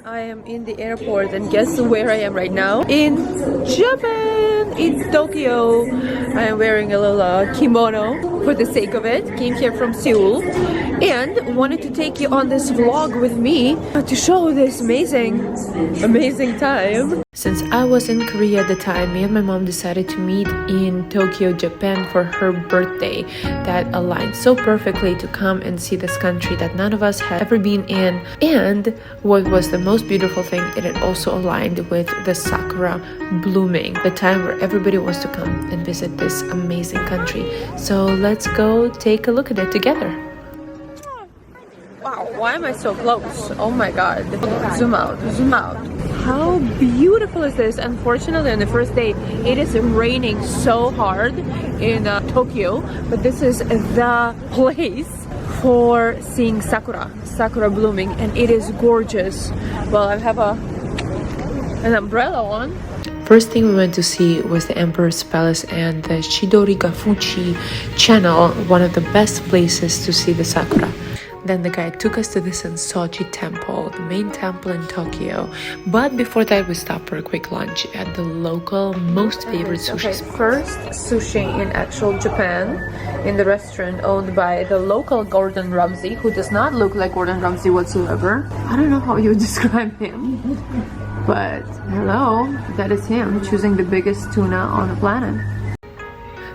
I am in the airport and guess where I am right now? In Japan, in Tokyo. I am wearing a little kimono for the sake of it. Came here from Seoul and wanted to take you on this vlog with me to show this amazing time. Since I was in Korea at the time, me and my mom decided to meet in Tokyo, Japan for her birthday. That aligned so perfectly to come and see this country that none of us had ever been in. And what was the most beautiful thing, it also aligned with the sakura blooming, the time where everybody wants to come and visit this amazing country. So let's go take a look at it together. Wow, why am I so close? Oh my god. Zoom out, zoom out. How beautiful is this? Unfortunately, on the first day, it is raining so hard in Tokyo, but this is the place for seeing sakura blooming, and it is gorgeous. Well, I have an umbrella on. First thing we went to see was the Emperor's Palace and the Chitorigafuri channel, one of the best places to see the sakura. Then the guide took us to the Sensoji temple, the main temple in Tokyo. But before that, we stopped for a quick lunch at the local most favorite sushi spot. First sushi in actual Japan, in the restaurant owned by the local Gordon Ramsay, who does not look like Gordon Ramsay whatsoever. I don't know how you would describe him, but hello, that is him choosing the biggest tuna on the planet.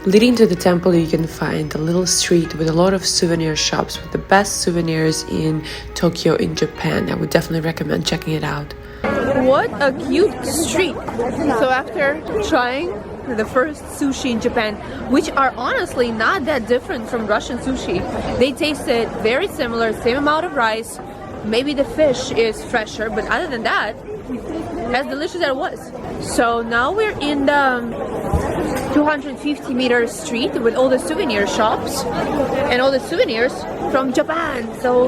Leading to the temple, you can find a little street with a lot of souvenir shops with the best souvenirs in Tokyo, in Japan. I would definitely recommend checking it out. What a cute street! So after trying the first sushi in Japan, which are honestly not that different from Russian sushi, they tasted very similar, same amount of rice. Maybe the fish is fresher, but other than that, as delicious as it was. So now we're in the 250-meter street with all the souvenir shops and all the souvenirs from Japan. So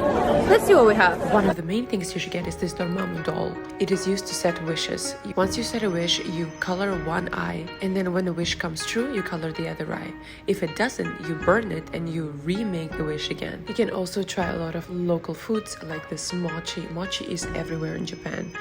let's see what we have. One of the main things you should get is this Dormammu doll. It is used to set wishes. Once you set a wish, you color one eye, and then when the wish comes true, you color the other eye. If it doesn't, you burn it and you remake the wish again. You can also try a lot of local foods like this mochi. Mochi is everywhere in Japan.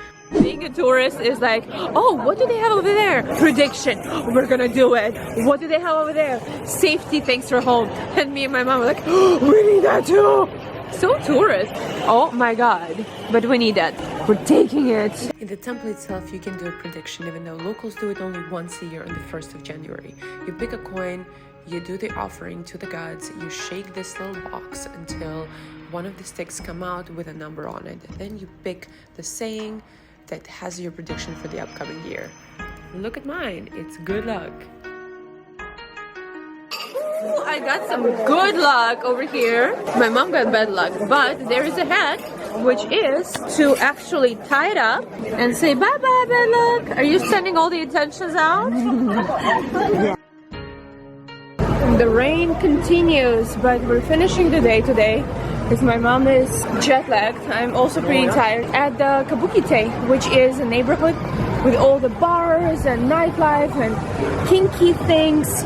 Being a tourist is like, oh, what do they have over there? Prediction, we're gonna do it. What do they have over there? Safety, thanks for home. And me and my mom were like, oh, we need that too. So tourist. Oh my god. But we need that. We're taking it. In the temple itself, you can do a prediction, even though locals do it only once a year on the 1st of January. You pick a coin, you do the offering to the gods, you shake this little box until one of the sticks come out with a number on it. And then you pick the saying that has your prediction for the upcoming year. Look at mine, it's good luck. Ooh, I got some good luck over here. My mom got bad luck, but there is a hack, which is to actually tie it up and say bye-bye bad luck. Are you sending all the intentions out? Yeah. The rain continues, but we're finishing the day today. Because my mom is jet-lagged. I'm also pretty tired. At the Kabukite, which is a neighborhood with all the bars and nightlife and kinky things,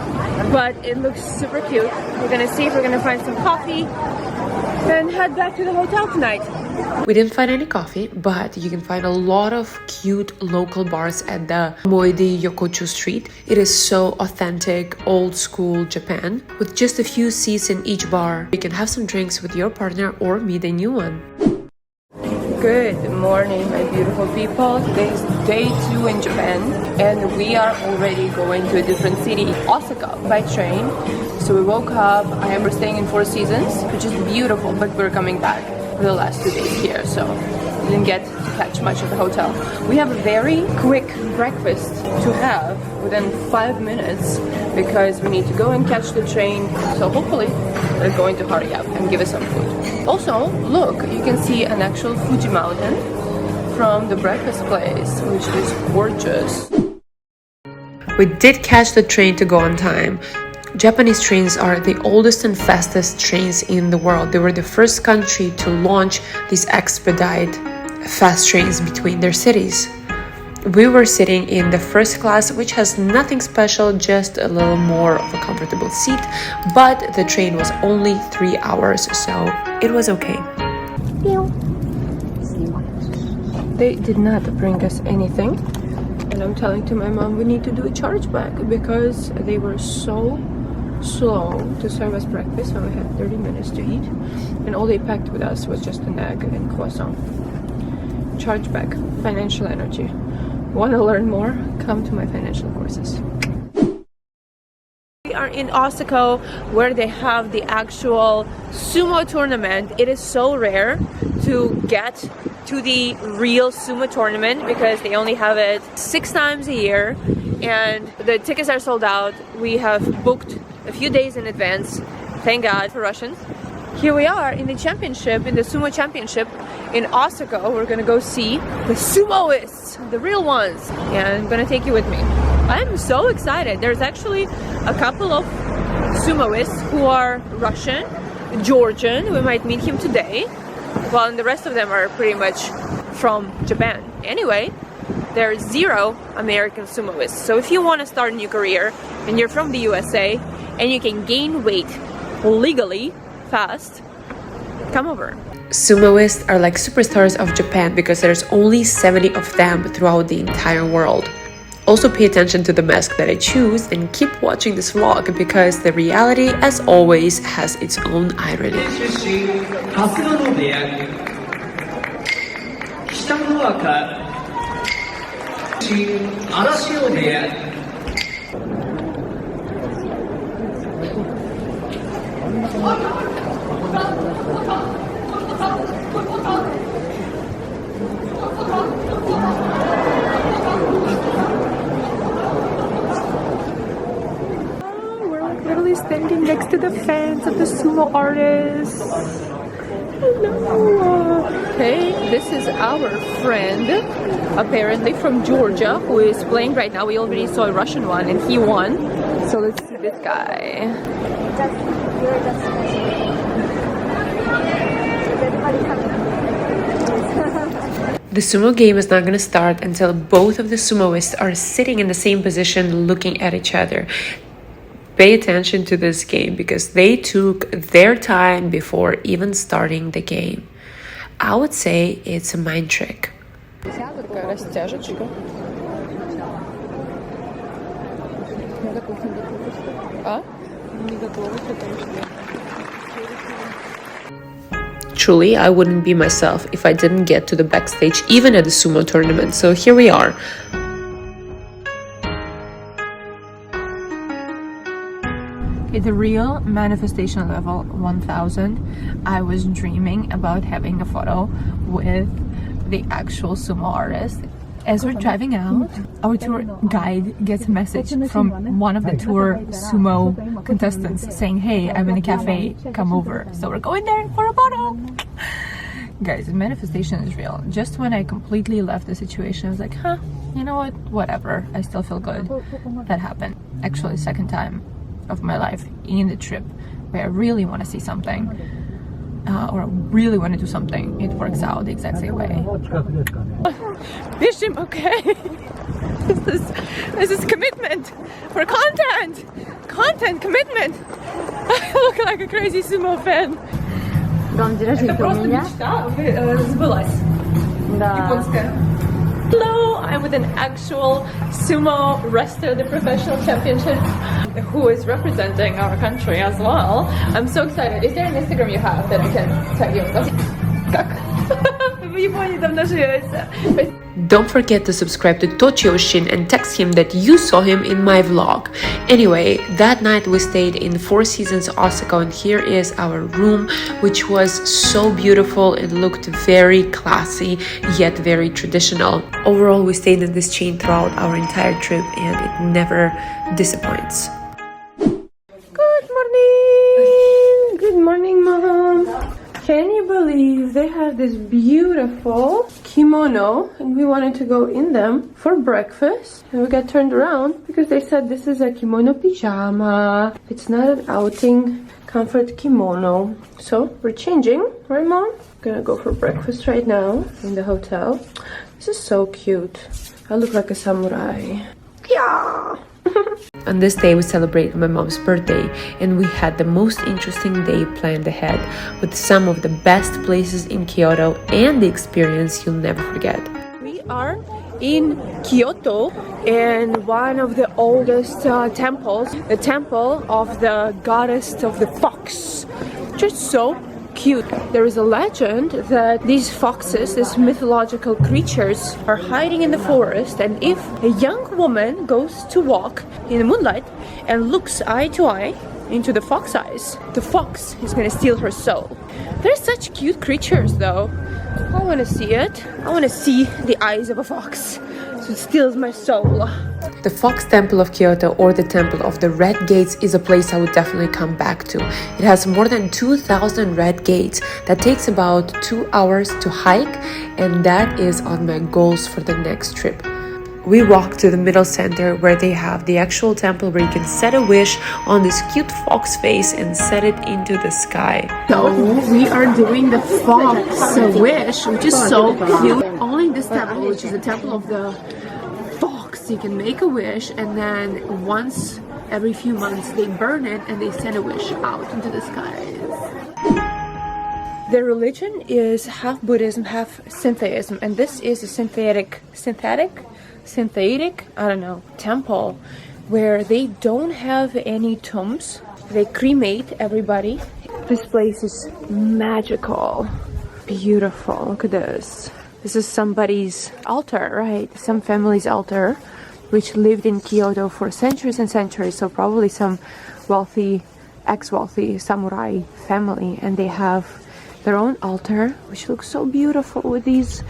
but it looks super cute. We're gonna see if we're gonna find some coffee and head back to the hotel tonight. We didn't find any coffee, but you can find a lot of cute local bars at the Omit Yokocho street. It is so authentic, old school Japan, with just a few seats in each bar. You can have some drinks with your partner or meet a new one. Good morning, my beautiful people. Today is day 2 in Japan, and we are already going to a different city, Osaka, by train. So we woke up. We're staying in Four Seasons, which is beautiful, but we're coming back for the last 2 days here, so we didn't get to catch much of the hotel. We have a very quick breakfast to have within 5 minutes because we need to go and catch the train. So hopefully they're going to hurry up and give us some food. Also, look, you can see an actual Fuji mountain from the breakfast place, which is gorgeous. We did catch the train to go on time. Japanese trains are the oldest and fastest trains in the world. They were the first country to launch these expedite fast trains between their cities. We were sitting in the first class, which has nothing special, just a little more of a comfortable seat, but the train was only 3 hours, so it was okay. They did not bring us anything. And I'm telling to my mom we need to do a chargeback because they were so slow to serve us breakfast when we had 30 minutes to eat. And all they packed with us was just an egg and croissant. Chargeback, financial energy. Want to learn more? Come to my financial courses. We are in Osaka where they have the actual sumo tournament. It is so rare to get to the real sumo tournament because they only have it 6 times a year and the tickets are sold out. We have booked a few days in advance, thank God for Russians. Here we are in the championship, in the sumo championship in Osaka. We're gonna go see the sumoists, the real ones, and I'm gonna take you with me. I'm so excited. There's actually a couple of sumoists who are Russian, Georgian. We might meet him today. Well, and the rest of them are pretty much from Japan. Anyway, there's 0 American sumoists. So if you want to start a new career and you're from the USA and you can gain weight legally fast, come over. Sumoists are like superstars of Japan because there's only 70 of them throughout the entire world. Also pay attention to the mask that I choose and keep watching this vlog because the reality, as always, has its own irony. Standing next to the fans of the sumo artists. Hello. Hey, this is our friend, apparently from Georgia, who is playing right now. We already saw a Russian one and he won. So let's see this guy. The sumo game is not going to start until both of the sumoists are sitting in the same position looking at each other. Pay attention to this game because they took their time before even starting the game. I would say it's a mind trick. Truly, I wouldn't be myself if I didn't get to the backstage even at the sumo tournament. So here we are. At the real manifestation level 1000, I was dreaming about having a photo with the actual sumo artist. As we're driving out, our tour guide gets a message from one of the tour sumo contestants saying, "Hey, I'm in a cafe, come over." So we're going there for a photo. Guys, manifestation is real. Just when I completely left the situation, I was like, you know what, whatever, I still feel good. That happened. Actually, second time of my life in the trip where I really want to see something or really want to do something, it works out the exact same way. Bishop, okay. This is commitment for content commitment. I look like a crazy sumo fan. Это просто мечта сбылась. Японская. Hello, I'm with an actual sumo wrestler, the professional championship, who is representing our country as well. I'm so excited. Is there an Instagram you have that I can tag you? Don't forget to subscribe to Tochio Shin and text him that you saw him in my vlog. Anyway, that night we stayed in Four Seasons Osaka and here is our room, which was so beautiful. It looked very classy yet very traditional. Overall, we stayed in this chain throughout our entire trip and it never disappoints. Good morning! Good morning, Mom! Can you believe they have this beautiful kimono and we wanted to go in them for breakfast and we got turned around because they said this is a kimono pajama. It's not an outing comfort kimono. So we're changing, right, Mom? Gonna go for breakfast right now in the hotel. This is so cute. I look like a samurai. Yeah! On this day we celebrated my mom's birthday and we had the most interesting day planned ahead with some of the best places in Kyoto and the experience you'll never forget. are in Kyoto in one of the oldest temples, the temple of the goddess of the fox. Just so cute. There is a legend that these foxes, these mythological creatures, are hiding in the forest, and if a young woman goes to walk in the moonlight and looks eye to eye into the fox eyes, the fox is gonna steal her soul. They're such cute creatures though. I want to see it. I want to see the eyes of a fox, so it steals my soul. The Fox Temple of Kyoto, or the Temple of the Red Gates, is a place I would definitely come back to. It has more than 2,000 red gates. That takes about 2 hours to hike, and that is on my goals for the next trip. We walk to the middle center where they have the actual temple where you can set a wish on this cute fox face and set it into the sky. So we are doing the fox wish, which is so cute. Only in this temple, which is the temple of the fox, you can make a wish, and then once every few months they burn it and they send a wish out into the skies. Their religion is half Buddhism, half Syntheism, and this is a synthetic, I don't know, temple where they don't have any tombs. They cremate everybody. This place is magical, beautiful. Look at this. This is somebody's altar, right? Some family's altar, which lived in Kyoto for centuries and centuries. So probably some wealthy, ex-wealthy samurai family, and they have their own altar, which looks so beautiful with these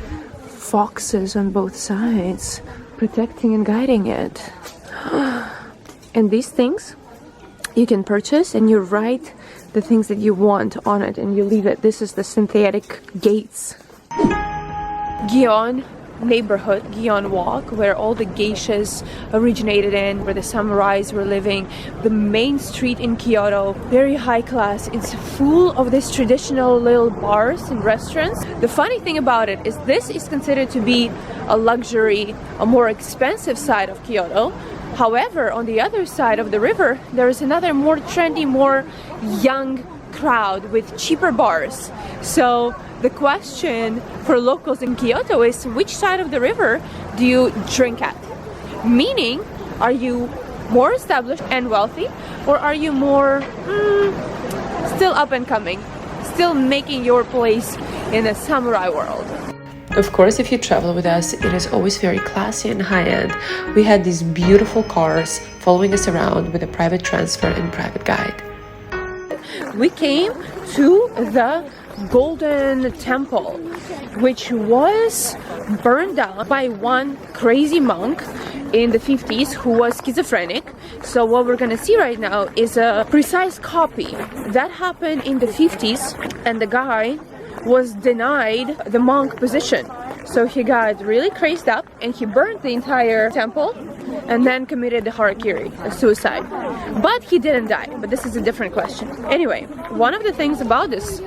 foxes on both sides, protecting and guiding it. And these things you can purchase, and you write the things that you want on it and you leave it. This is the synthetic gates. Gion neighborhood, Gion Walk, where all the geishas originated in, where the samurais were living. The main street in Kyoto, very high class. It's full of these traditional little bars and restaurants. The funny thing about it is this is considered to be a luxury, a more expensive side of Kyoto. However, on the other side of the river, there is another more trendy, more young crowd with cheaper bars. So the question for locals in Kyoto is, which side of the river do you drink at? Meaning, are you more established and wealthy, or are you more still up and coming, still making your place in the samurai world? Of course, if you travel with us, it is always very classy and high-end. We had these beautiful cars following us around with a private transfer and private guide. We came to the Golden Temple, which was burned down by one crazy monk in the 50s who was schizophrenic. So what we're gonna see right now is a precise copy. That happened in the 50s, and the guy was denied the monk position. So he got really crazed up and he burned the entire temple and then committed the harakiri, a suicide. But he didn't die, but this is a different question. Anyway, one of the things about this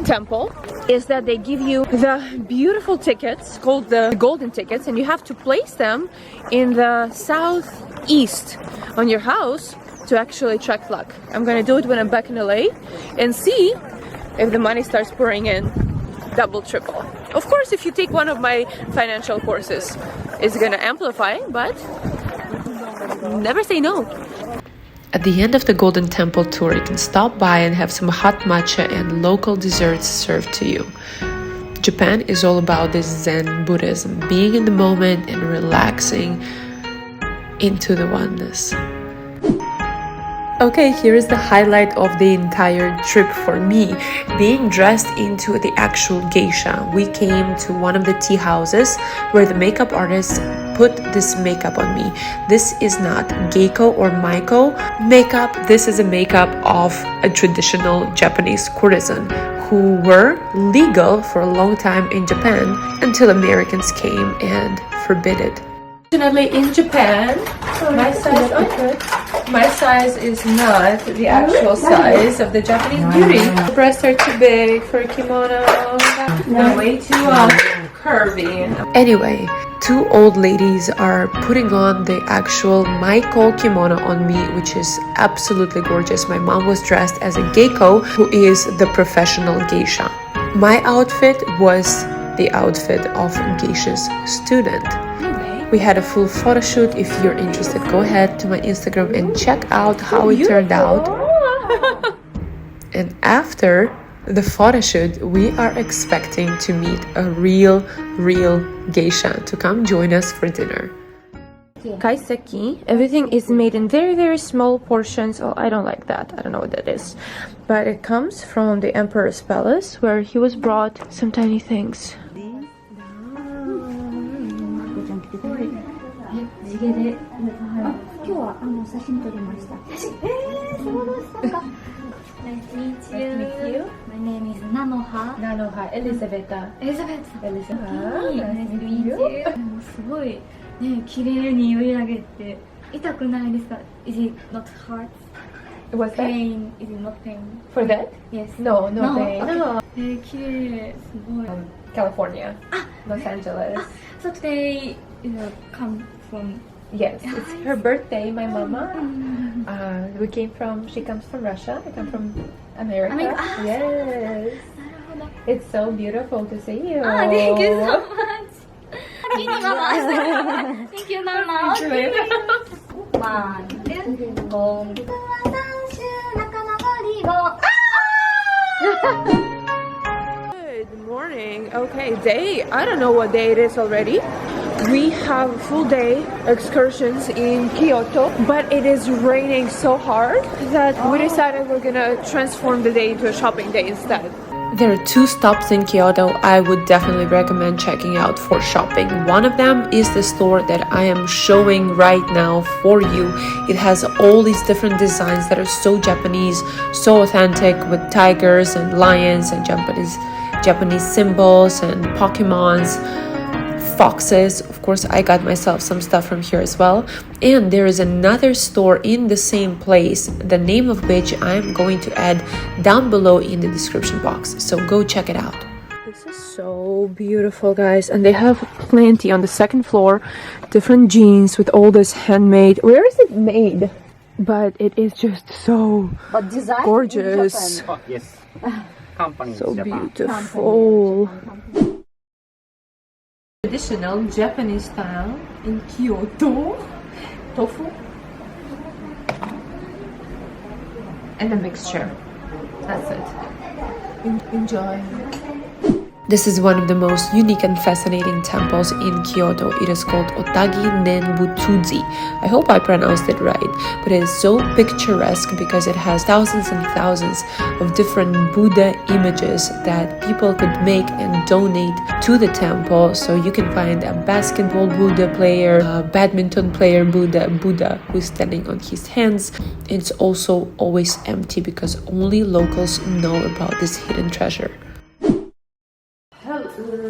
temple is that they give you the beautiful tickets called the golden tickets, and you have to place them in the southeast on your house to actually check luck. I'm gonna do it when I'm back in LA and see if the money starts pouring in double, triple. Of course, if you take one of my financial courses, it's gonna amplify, but never say no. At the end of the Golden Temple tour, you can stop by and have some hot matcha and local desserts served to you. Japan is all about this Zen Buddhism, being in the moment and relaxing into the oneness. Okay, here is the highlight of the entire trip for me, being dressed into the actual geisha. We came to one of the tea houses where the makeup artists put this makeup on me. This is not geiko or maiko makeup. This is a makeup of a traditional Japanese courtesan who were legal for a long time in Japan until Americans came and forbid it. Fortunately, in Japan, my size is not the actual size of the Japanese beauty. The breasts are too big for a kimono. No, way too curvy. Anyway, two old ladies are putting on the actual maiko kimono on me, which is absolutely gorgeous. My mom was dressed as a geiko, who is the professional geisha. My outfit was the outfit of geisha's student. We had a full photo shoot. If you're interested, go ahead to my Instagram and check out how it turned out. And after the photo shoot, we are expecting to meet a real geisha to come join us for dinner. Kaiseki. Everything is made in very small portions. Oh, I don't like that. I don't know what that is. But it comes from the Emperor's Palace, where he was brought some tiny things. Nice to meet you. My name is Nanoha. Elizaveta. Elizaveta. Nice to meet you. すごいね、綺麗に売り上げて痛くないですか? Is it not hard? What's that? Pain? Is it not pain? For that? Yes. No pain. Okay. No. 綺麗すごい. California. Los Angeles. So today you come from. Yes, it's her birthday, my mama. She comes from Russia. I come from America. Yes. It's so beautiful to see you. Thank you so much. Thank you, Mama. Thank you, Mama. One, two, Good morning. Okay, day. I don't know what day it is already. We have full day excursions in Kyoto, but it is raining so hard that we decided we're gonna transform the day into a shopping day instead. There are 2 stops in Kyoto I would definitely recommend checking out for shopping. One of them is the store that I am showing right now for you. It has all these different designs that are so Japanese, so authentic, with tigers and lions and Japanese symbols and Pokemons, foxes. Of course, I got myself some stuff from here as well. And there is another store in the same place, the name of which I'm going to add down below in the description box. So go check it out. This is so beautiful, guys. And they have plenty on the second floor, different jeans with all this handmade. Where is it made? But it is just so gorgeous. Oh, yes. Company So Japan. beautiful. Traditional Japanese style in Kyoto. Tofu and a mixture. That's it. Enjoy. This is one of the most unique and fascinating temples in Kyoto. It is called Otago Nenbutsudzi. I hope I pronounced it right, but it is so picturesque because it has thousands and thousands of different Buddha images that people could make and donate to the temple. So you can find a basketball Buddha player, a badminton player Buddha who's standing on his hands. It's also always empty because only locals know about this hidden treasure.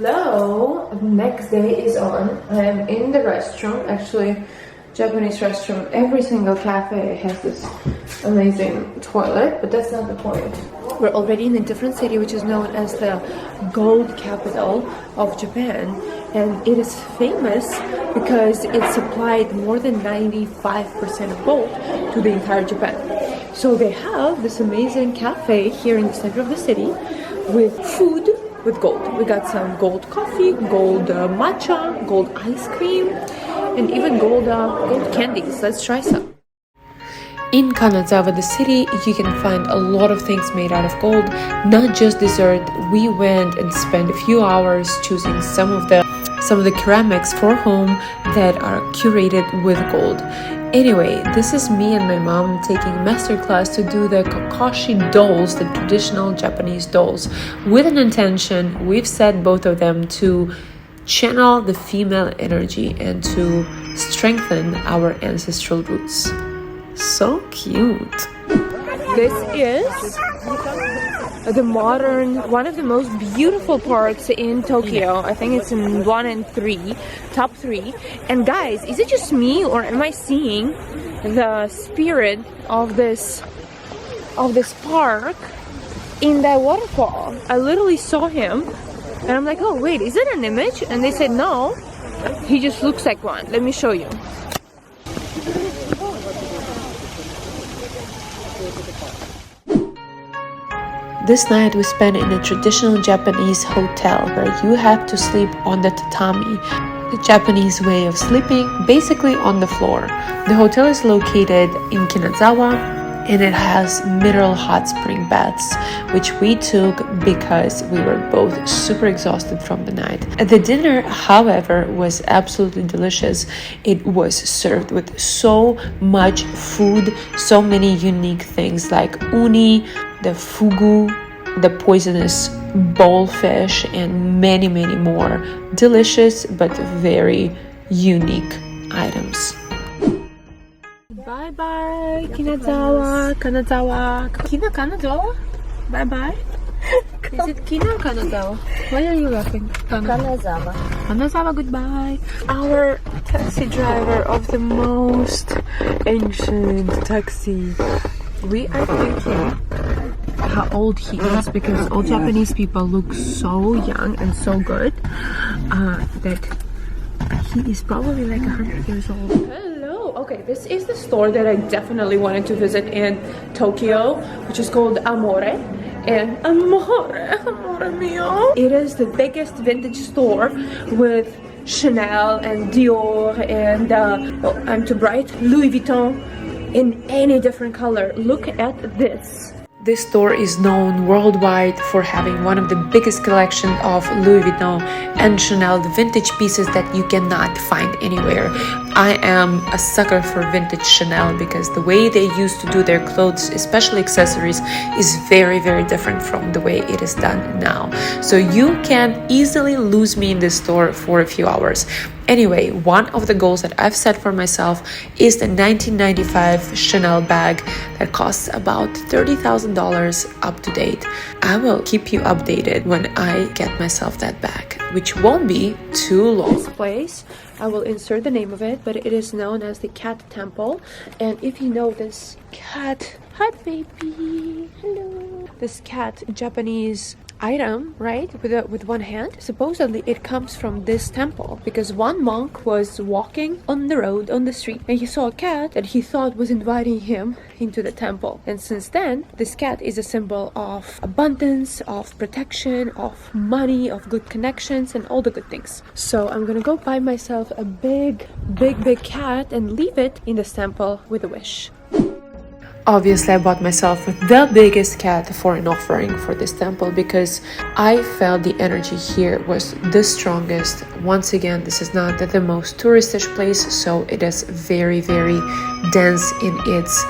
Hello, next day is on. I am in the restroom, actually Japanese restroom. Every single cafe has this amazing toilet, but that's not the point. We're already in a different city which is known as the gold capital of Japan, and it is famous because it supplied more than 95% of gold to the entire Japan. So they have this amazing cafe here in the center of the city with food with gold. We got some gold coffee, gold matcha, gold ice cream, and even gold candies. Let's try some. In Kanazawa, the city, you can find a lot of things made out of gold, not just dessert. We went and spent a few hours choosing some of the ceramics for home that are curated with gold. Anyway, this is me and my mom taking a masterclass to do the Kakashi dolls, the traditional Japanese dolls, with an intention. We've set both of them to channel the female energy and to strengthen our ancestral roots. So cute. This is the modern, one of the most beautiful parks in Tokyo. I think it's in top 3. And guys, is it just me or am I seeing the spirit of this park in that waterfall? I literally saw him and I'm like, oh wait, is it an image? And they said no, he just looks like one. Let me show you. This night we spent in a traditional Japanese hotel where you have to sleep on the tatami, the Japanese way of sleeping, basically on the floor. The hotel is located in Kanazawa, and it has mineral hot spring baths, which we took because we were both super exhausted from the night. The dinner, however, was absolutely delicious. It was served with so much food, so many unique things like uni, the fugu, the poisonous bowlfish, and many more delicious but very unique items. Bye-bye, Kanazawa. Kanazawa? Bye-bye. Is it Kina or Kanazawa? Why are you laughing? Kanazawa. Kanazawa, goodbye. Our taxi driver of the most ancient taxi. We are thinking how old he is because all Japanese people look so young and so good that he is probably like 100 years old. Hello. Okay, this is the store that I definitely wanted to visit in Tokyo, which is called Amore. And amore mio. It is the biggest vintage store with Chanel and Dior and I'm too bright, Louis Vuitton in any different color. Look at this. This store is known worldwide for having one of the biggest collection of Louis Vuitton and Chanel, the vintage pieces that you cannot find anywhere. I am a sucker for vintage Chanel because the way they used to do their clothes, especially accessories, is very different from the way it is done now. So you can easily lose me in this store for a few hours. Anyway, one of the goals that I've set for myself is the 1995 Chanel bag that costs about $30,000 up to date. I will keep you updated when I get myself that bag, which won't be too long. This place, I will insert the name of it, but it is known as the Cat Temple. And if you know this cat, hi baby, hello. This cat, Japanese item, right, with one hand, supposedly it comes from this temple because one monk was walking on the road, on the street, and he saw a cat that he thought was inviting him into the temple. And since then, this cat is a symbol of abundance, of protection, of money, of good connections, and all the good things. So I'm gonna go buy myself a big cat and leave it in this temple with a wish. Obviously, I bought myself the biggest cat for an offering for this temple because I felt the energy here was the strongest. Once again, this is not the most touristish place, so it is very dense in its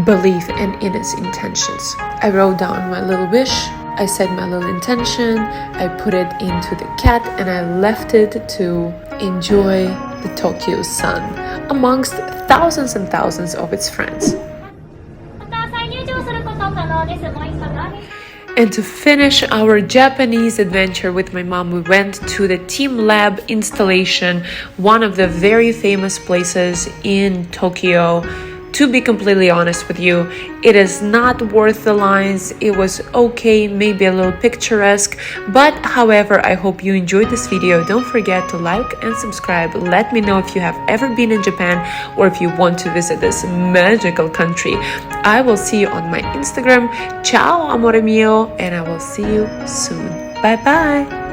belief and in its intentions. I wrote down my little wish, I said my little intention, I put it into the cat, and I left it to enjoy the Tokyo sun amongst thousands and thousands of its friends. And to finish our Japanese adventure with my mom, we went to the Team Lab installation, one of the very famous places in Tokyo. To be completely honest with you, it is not worth the lines. It was okay, maybe a little picturesque, but however, I hope you enjoyed this video. Don't forget to like and subscribe. Let me know if you have ever been in Japan or if you want to visit this magical country. I will see you on my Instagram. Ciao, amore mio, and I will see you soon. Bye bye.